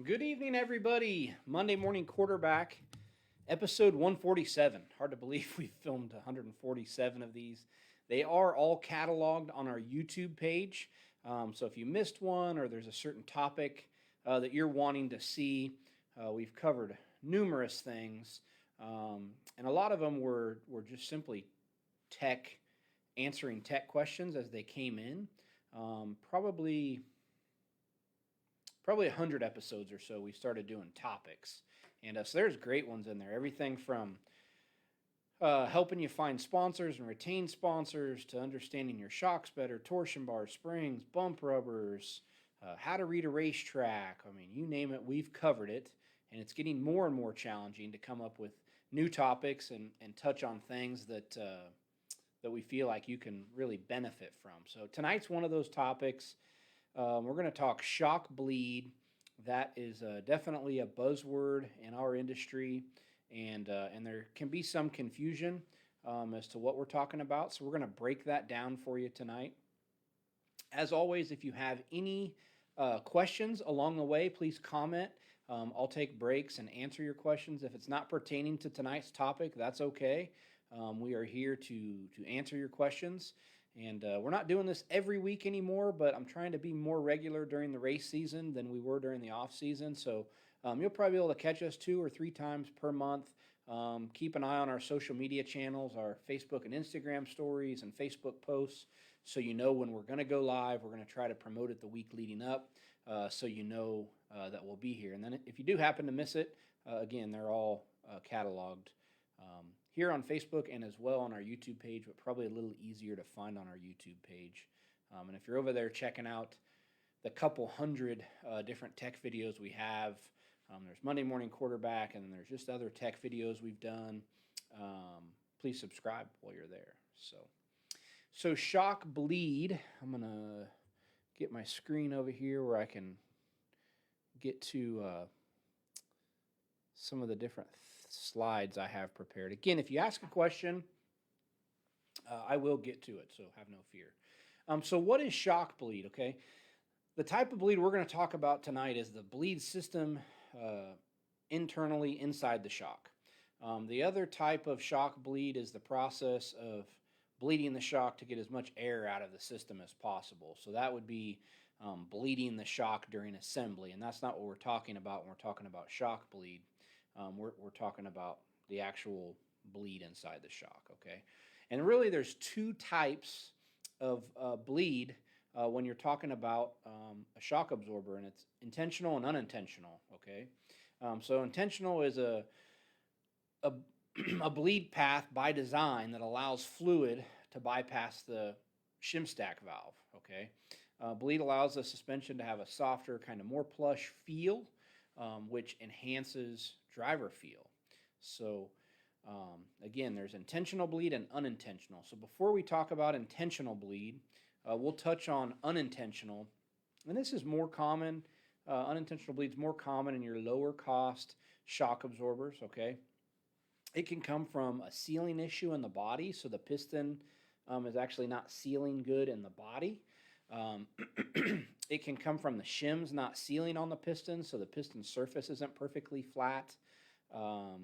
Good evening, everybody. Monday Morning Quarterback, episode 147. Hard to believe we've filmed 147 of these. They are all cataloged on our YouTube page. So if you missed one or there's a certain topic that you're wanting to see, we've covered numerous things. And a lot of them were just simply answering tech questions as they came in. Probably 100 episodes or so, we started doing topics. And so there's great ones in there. Everything from helping you find sponsors and retain sponsors to understanding your shocks better, torsion bars, springs, bump rubbers, how to read a racetrack. I mean, you name it, we've covered it. And it's getting more and more challenging to come up with new topics and touch on things that we feel like you can really benefit from. So tonight's one of those topics. We're going to talk shock bleed. That is definitely a buzzword in our industry, and there can be some confusion as to what we're talking about. So we're going to break that down for you tonight. As always, if you have any questions along the way, please comment. I'll take breaks and answer your questions. If it's not pertaining to tonight's topic, that's okay. We are here to answer your questions. And we're not doing this every week anymore, but I'm trying to be more regular during the race season than we were during the off season. So you'll probably be able to catch us 2 or 3 times per month. Keep an eye on our social media channels, our Facebook and Instagram stories and Facebook posts, so you know when we're going to go live. We're going to try to promote it the week leading up, so you know that we'll be here. And then if you do happen to miss it, again, they're all cataloged here on Facebook and as well on our YouTube page, but probably a little easier to find on our YouTube page. And if you're over there checking out the couple hundred different tech videos we have, there's Monday Morning Quarterback, and then there's just other tech videos we've done. Please subscribe while you're there. So shock bleed. I'm going to get my screen over here where I can get to some of the different slides I have prepared. Again, if you ask a question, I will get to it, so have no fear. So what is shock bleed, okay? The type of bleed we're going to talk about tonight is the bleed system internally inside the shock. The other type of shock bleed is the process of bleeding the shock to get as much air out of the system as possible. So that would be bleeding the shock during assembly, and that's not what we're talking about when we're talking about shock bleed. We're talking about the actual bleed inside the shock, okay? And really there's 2 types of bleed when you're talking about a shock absorber, and it's intentional and unintentional, okay? So intentional is a bleed path by design that allows fluid to bypass the shim stack valve, okay? Bleed allows the suspension to have a softer, kind of more plush feel, which enhances driver feel. So again, there's intentional bleed and unintentional. So before we talk about intentional bleed, we'll touch on unintentional. And this is more common. Unintentional bleed is more common in your lower cost shock absorbers, okay? It can come from a sealing issue in the body. So the piston is actually not sealing good in the body. It can come from the shims not sealing on the piston, so the piston surface isn't perfectly flat, or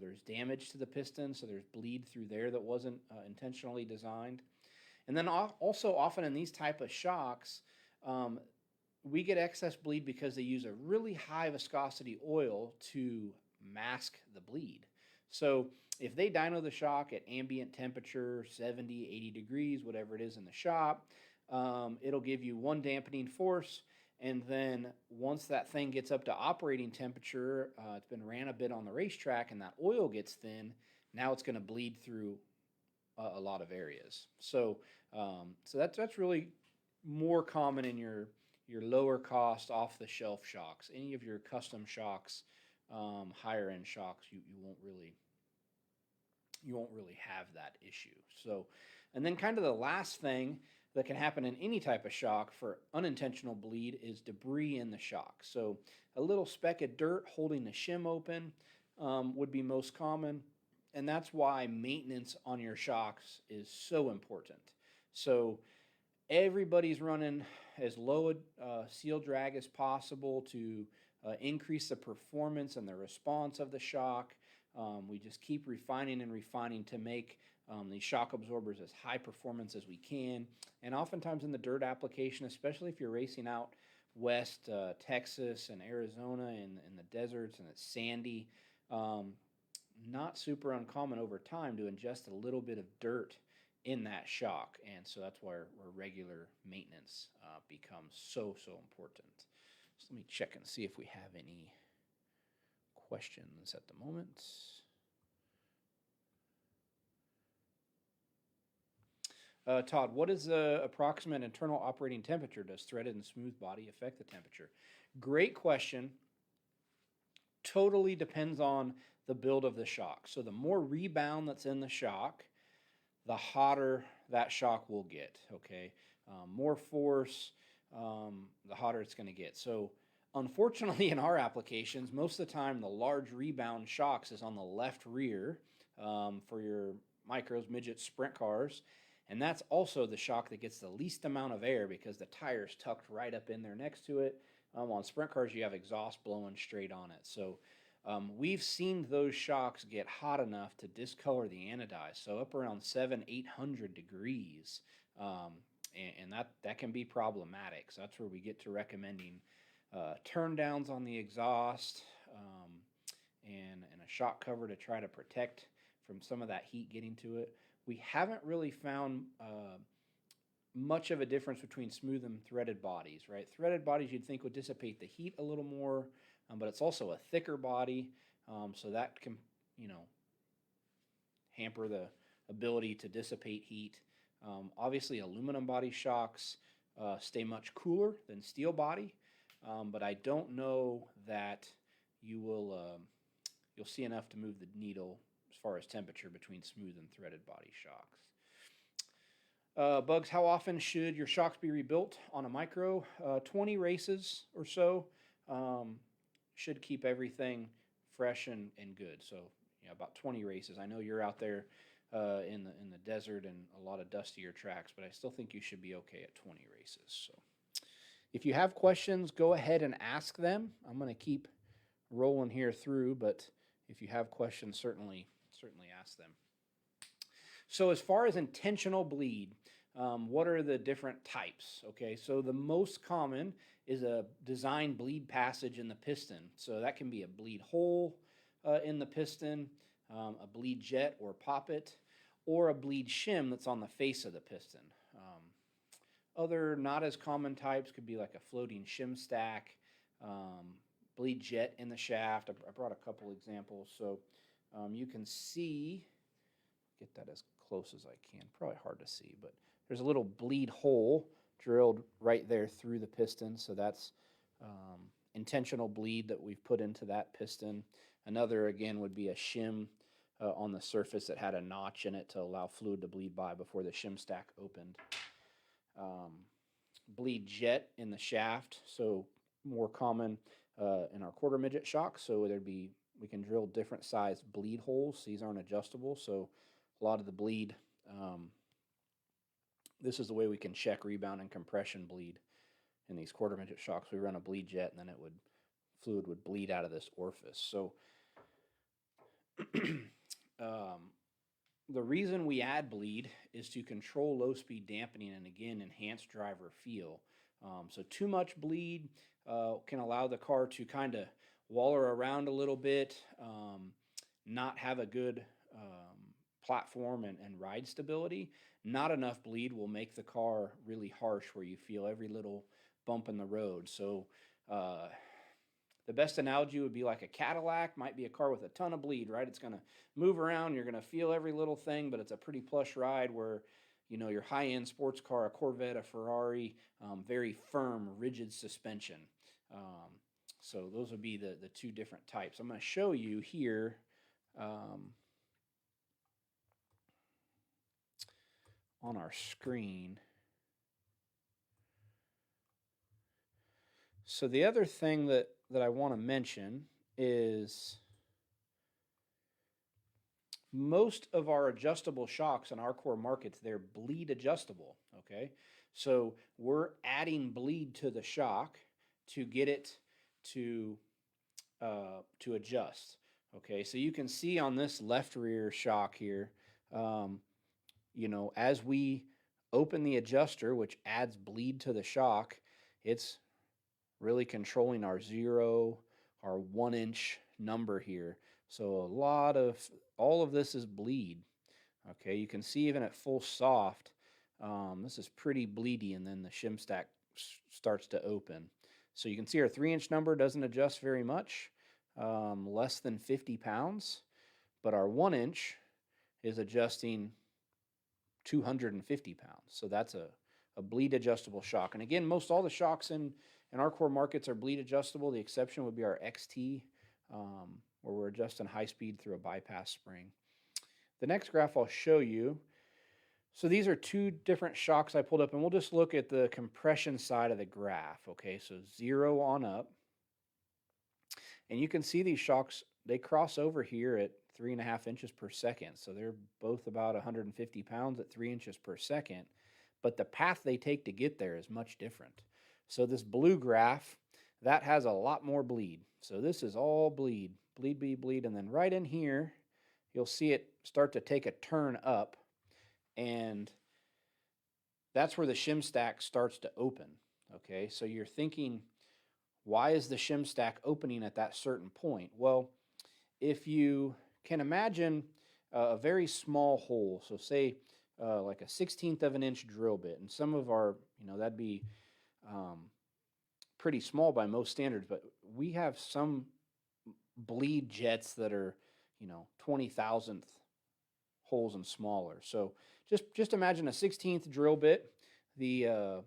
there's damage to the piston, so there's bleed through there that wasn't intentionally designed. And then also often in these type of shocks, we get excess bleed because they use a really high viscosity oil to mask the bleed. So if they dyno the shock at ambient temperature, 70, 80 degrees, whatever it is in the shop, it'll give you one dampening force, and then once that thing gets up to operating temperature, it's been ran a bit on the racetrack and that oil gets thin, now it's going to bleed through a lot of areas. So that's really more common in your lower cost off the shelf shocks. Any of your custom shocks, higher end shocks, you won't really have that issue. So, and then kind of the last thing that can happen in any type of shock for unintentional bleed is debris in the shock. So a little speck of dirt holding the shim open would be most common, and that's why maintenance on your shocks is so important. So everybody's running as low a seal drag as possible to increase the performance and the response of the shock. We just keep refining and refining to make these shock absorbers as high performance as we can. And oftentimes in the dirt application, especially if you're racing out west Texas and Arizona in the deserts and it's sandy, not super uncommon over time to ingest a little bit of dirt in that shock. And so that's where regular maintenance becomes so important. So let me check and see if we have any questions at the moment. Todd, what is the approximate internal operating temperature? Does threaded and smooth body affect the temperature? Great question. Totally depends on the build of the shock. So the more rebound that's in the shock, the hotter that shock will get, okay? More force, the hotter it's going to get. So unfortunately in our applications, most of the time the large rebound shocks is on the left rear for your micros, midget, sprint cars. And that's also the shock that gets the least amount of air because the tire's tucked right up in there next to it. On sprint cars, you have exhaust blowing straight on it. So we've seen those shocks get hot enough to discolor the anodize, so up around 700-800 degrees, and that can be problematic. So that's where we get to recommending turn downs on the exhaust and a shock cover to try to protect from some of that heat getting to it. We haven't really found much of a difference between smooth and threaded bodies, right? Threaded bodies you'd think would dissipate the heat a little more, but it's also a thicker body, so that can, hamper the ability to dissipate heat. Obviously, aluminum body shocks stay much cooler than steel body, but I don't know that you'll see enough to move the needle as far as temperature between smooth and threaded body shocks. Bugs, how often should your shocks be rebuilt on a micro? 20 races or so should keep everything fresh and good. So, about 20 races. I know you're out there in the desert and a lot of dustier tracks, but I still think you should be okay at 20 races. So, if you have questions, go ahead and ask them. I'm going to keep rolling here through, but if you have questions, certainly ask them. So as far as intentional bleed, what are the different types? Okay, so the most common is a design bleed passage in the piston. So that can be a bleed hole in the piston, a bleed jet or poppet, or a bleed shim that's on the face of the piston. Other not as common types could be like a floating shim stack, bleed jet in the shaft. I brought a couple examples. So you can see, get that as close as I can, probably hard to see, but there's a little bleed hole drilled right there through the piston. So that's intentional bleed that we've put into that piston. Another, again, would be a shim on the surface that had a notch in it to allow fluid to bleed by before the shim stack opened. Bleed jet in the shaft, so more common in our quarter midget shocks. So we can drill different size bleed holes. These aren't adjustable, so a lot of the bleed, this is the way we can check rebound and compression bleed in these quarter midget shocks. We run a bleed jet, and then fluid would bleed out of this orifice. So the reason we add bleed is to control low speed dampening and, again, enhance driver feel. So too much bleed can allow the car to kind of waller around a little bit, not have a good platform and ride stability. Not enough bleed will make the car really harsh where you feel every little bump in the road. So the best analogy would be like a Cadillac, might be a car with a ton of bleed, right? It's going to move around, you're going to feel every little thing, but it's a pretty plush ride. Where, your high-end sports car, a Corvette, a Ferrari, very firm, rigid suspension. So those would be the two different types. I'm going to show you here on our screen. So the other thing that I want to mention is most of our adjustable shocks in our core markets, they're bleed adjustable, okay? So we're adding bleed to the shock to get it to to adjust. Okay, so you can see on this left rear shock here, um, as we open the adjuster, which adds bleed to the shock, it's really controlling our 0, our 1-inch number here. So all of this is bleed. Okay, you can see even at full soft, this is pretty bleedy, and then the shim stack starts to open. So you can see our 3-inch number doesn't adjust very much, less than 50 pounds, but our 1-inch is adjusting 250 pounds. So that's a bleed adjustable shock. And again, most all the shocks in our core markets are bleed adjustable. The exception would be our XT, where we're adjusting high speed through a bypass spring. The next graph I'll show you. So these are two different shocks I pulled up, and we'll just look at the compression side of the graph. Okay, so 0 on up. And you can see these shocks, they cross over here at 3.5 inches per second. So they're both about 150 pounds at 3 inches per second. But the path they take to get there is much different. So this blue graph, that has a lot more bleed. So this is all bleed, bleed, bleed, bleed. And then right in here, you'll see it start to take a turn up. And that's where the shim stack starts to open. Okay, so you're thinking, why is the shim stack opening at that certain point? Well, if you can imagine a very small hole, so say like a 1/16 of an inch drill bit, and some of our, that'd be pretty small by most standards, but we have some bleed jets that are, 20,000th holes and smaller. So just imagine a 1/16 drill bit, the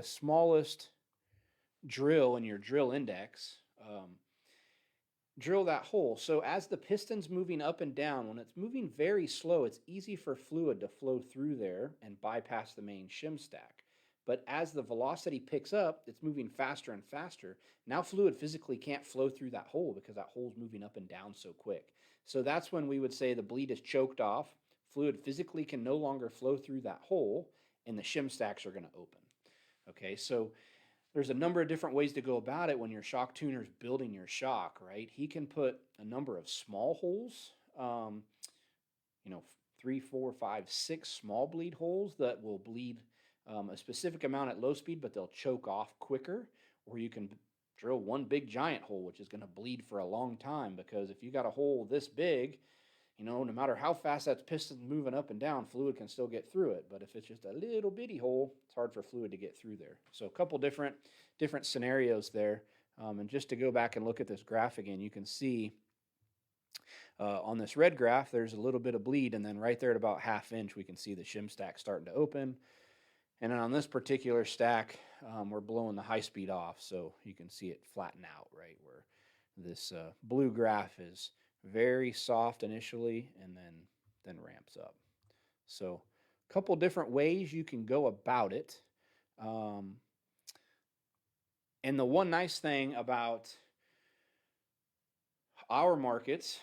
smallest drill in your drill index, drill that hole. So as the piston's moving up and down, when it's moving very slow, it's easy for fluid to flow through there and bypass the main shim stack. But as the velocity picks up, it's moving faster and faster. Now fluid physically can't flow through that hole because that hole's moving up and down so quick. So that's when we would say the bleed is choked off. Fluid physically can no longer flow through that hole, and the shim stacks are going to open. Okay, so there's a number of different ways to go about it when your shock tuner's building your shock, right? He can put a number of small holes, 3, 4, 5, 6 small bleed holes that will bleed a specific amount at low speed, but they'll choke off quicker. Or you can drill one big giant hole, which is going to bleed for a long time, because if you got a hole this big, no matter how fast that piston's moving up and down, fluid can still get through it. But if it's just a little bitty hole, it's hard for fluid to get through there. So a couple different scenarios there. And just to go back and look at this graph again, you can see on this red graph, there's a little bit of bleed. And then right there at about 1/2 inch, we can see the shim stack starting to open. And then on this particular stack, we're blowing the high speed off. So you can see it flatten out, right, where this blue graph is very soft initially and then ramps up. So a couple different ways you can go about it. And the one nice thing about our markets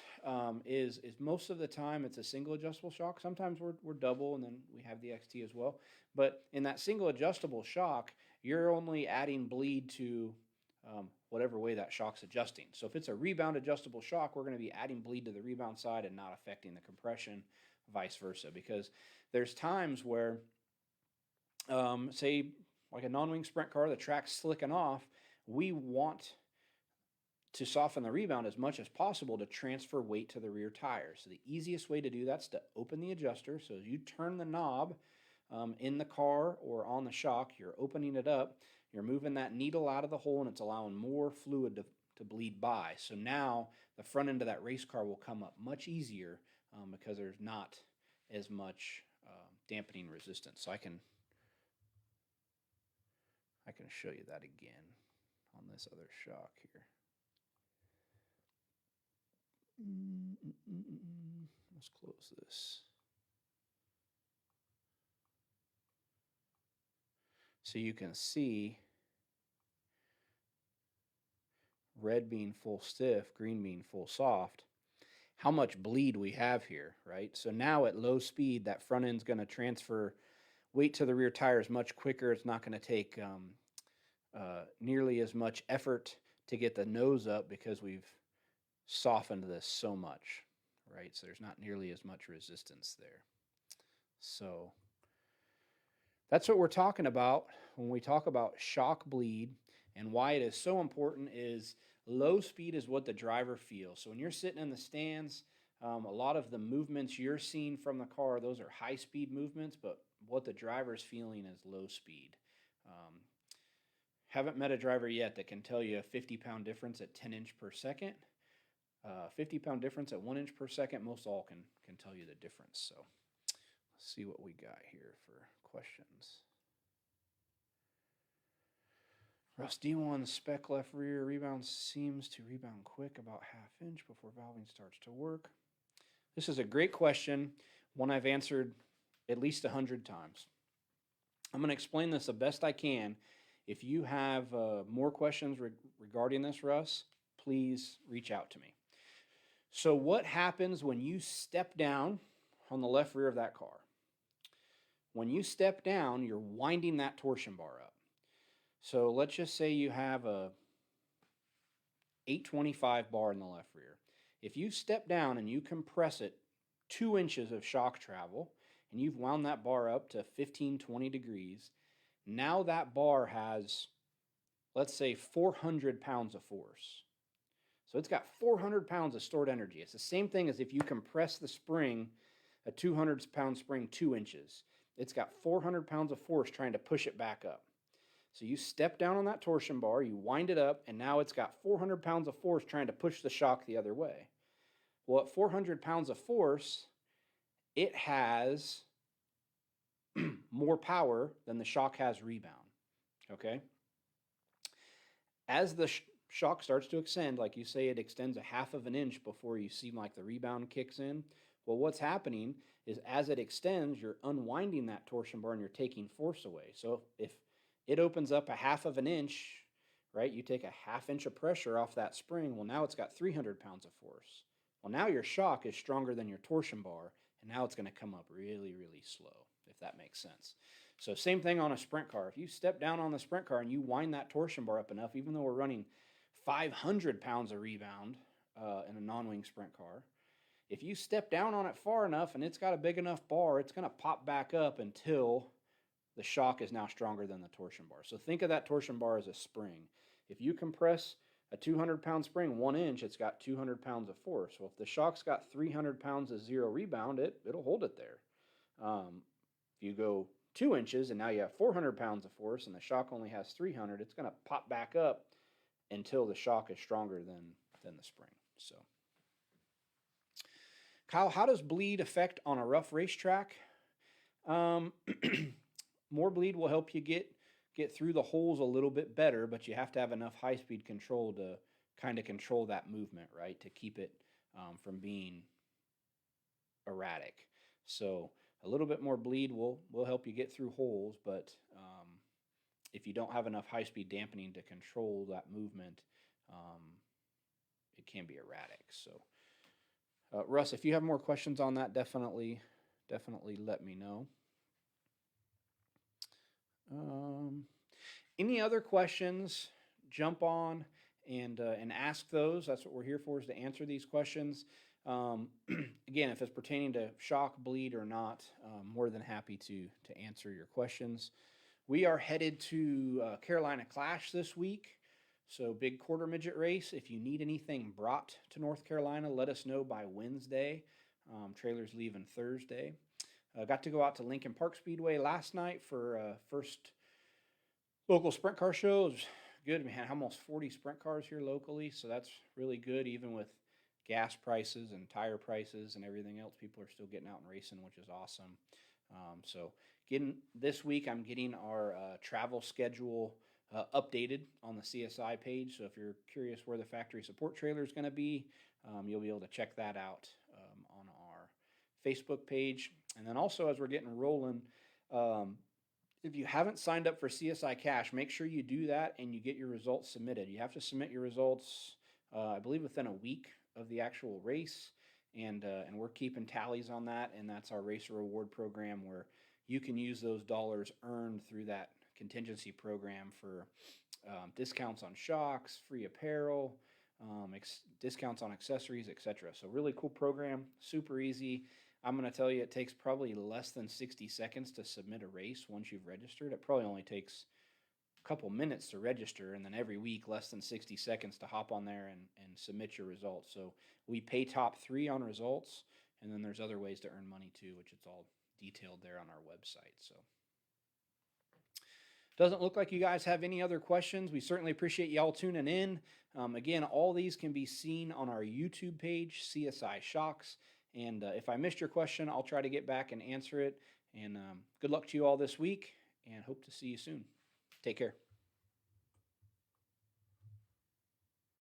is most of the time it's a single adjustable shock. Sometimes we're double, and then we have the XT as well. But in that single adjustable shock, you're only adding bleed to whatever way that shock's adjusting. So if it's a rebound adjustable shock, we're going to be adding bleed to the rebound side and not affecting the compression, vice versa. Because there's times where, say, like a non-wing sprint car, the track's slicking off, we want to soften the rebound as much as possible to transfer weight to the rear tire. So the easiest way to do that's to open the adjuster. So as you turn the knob in the car or on the shock, you're opening it up, you're moving that needle out of the hole, and it's allowing more fluid to bleed by. So now the front end of that race car will come up much easier because there's not as much dampening resistance. So I can show you that again on this other shock here. Let's close this. So you can see red being full stiff, green being full soft, how much bleed we have here, right? So now at low speed, that front end's going to transfer weight to the rear tires much quicker. It's not going to take nearly as much effort to get the nose up because we've softened this so much, right? So there's not nearly as much resistance there. So that's what we're talking about when we talk about shock bleed, and why it is so important is low speed is what the driver feels. So when you're sitting in the stands, a lot of the movements you're seeing from the car, those are high speed movements, but what the driver's feeling is low speed. Haven't met a driver yet that can tell you a 50-pound difference at 10 inch per second. 50-pound difference at 1 inch per second, most all can tell you the difference. So let's see what we got here for questions. Russ D1 spec left rear rebound seems to rebound quick about half inch before valving starts to work. This is a great question, one I've answered at least 100 times. I'm going to explain this the best I can. If you have more questions regarding this, Russ, please reach out to me. So what happens when you step down on the left rear of that car? When you step down, you're winding that torsion bar up. So let's just say you have a 825 bar in the left rear. If you step down and you compress it 2 inches of shock travel, and you've wound that bar up to 15, 20 degrees, now that bar has, let's say, 400 pounds of force. So it's got 400 pounds of stored energy. It's the same thing as if you compress the spring, a 200-pound spring, 2 inches. It's got 400 pounds of force trying to push it back up. So you step down on that torsion bar, you wind it up, and now it's got 400 pounds of force trying to push the shock the other way. Well, at 400 pounds of force, it has more power than the shock has rebound, okay? As the shock starts to extend, like you say, it extends a half of an inch before you seem like the rebound kicks in. Well, what's happening is as it extends, you're unwinding that torsion bar and you're taking force away. So if it opens up a half of an inch, right, you take a half inch of pressure off that spring, well, now it's got 300 pounds of force. Well, now your shock is stronger than your torsion bar, and now it's going to come up really, really slow, if that makes sense. So same thing on a sprint car. If you step down on the sprint car and you wind that torsion bar up enough, even though we're running 500 pounds of rebound in a non-wing sprint car, if you step down on it far enough and it's got a big enough bar, it's going to pop back up until the shock is now stronger than the torsion bar. So think of that torsion bar as a spring. If you compress a 200-pound spring 1 inch, it's got 200 pounds of force. Well, if the shock's got 300 pounds of zero rebound, it'll hold it there. If you go 2 inches and now you have 400 pounds of force and the shock only has 300, it's going to pop back up until the shock is stronger than the spring. So, Kyle, how does bleed affect on a rough racetrack? More bleed will help you get through the holes a little bit better, but you have to have enough high-speed control to kind of control that movement, right, to keep it from being erratic. So a little bit more bleed will help you get through holes, but if you don't have enough high-speed dampening to control that movement, it can be erratic. So, Russ, if you have more questions on that, definitely let me know. Any other questions, jump on and ask those. That's what we're here for, is to answer these questions. Again, if it's pertaining to shock, bleed, or not, more than happy to answer your questions. We are headed to Carolina Clash this week, so big quarter midget race. If you need anything brought to North Carolina, let us know by Wednesday. Trailers leaving Thursday. Got to go out to Lincoln Park Speedway last night for first local sprint car show. It was good. We had almost 40 sprint cars here locally, so that's really good. Even with gas prices and tire prices and everything else, people are still getting out and racing, which is awesome. So this week, I'm getting our travel schedule updated on the CSI page. So if you're curious where the factory support trailer is going to be, you'll be able to check that out on our Facebook page. And then also, as we're getting rolling, if you haven't signed up for CSI Cash, make sure you do that and you get your results submitted. You have to submit your results, I believe, within a week of the actual race, and we're keeping tallies on that. And that's our racer reward program, where you can use those dollars earned through that contingency program for discounts on shocks, free apparel, discounts on accessories, etc. So really cool program, super easy. I'm going to tell you it takes probably less than 60 seconds to submit a race once you've registered. It probably only takes a couple minutes to register, and then every week less than 60 seconds to hop on there and submit your results. So we pay top 3 on results, and then there's other ways to earn money too, which it's all detailed there on our website. So doesn't look like you guys have any other questions. We certainly appreciate y'all tuning in. Again, all these can be seen on our YouTube page, CSI Shocks. And if I missed your question, I'll try to get back and answer it. And good luck to you all this week, and hope to see you soon. Take care.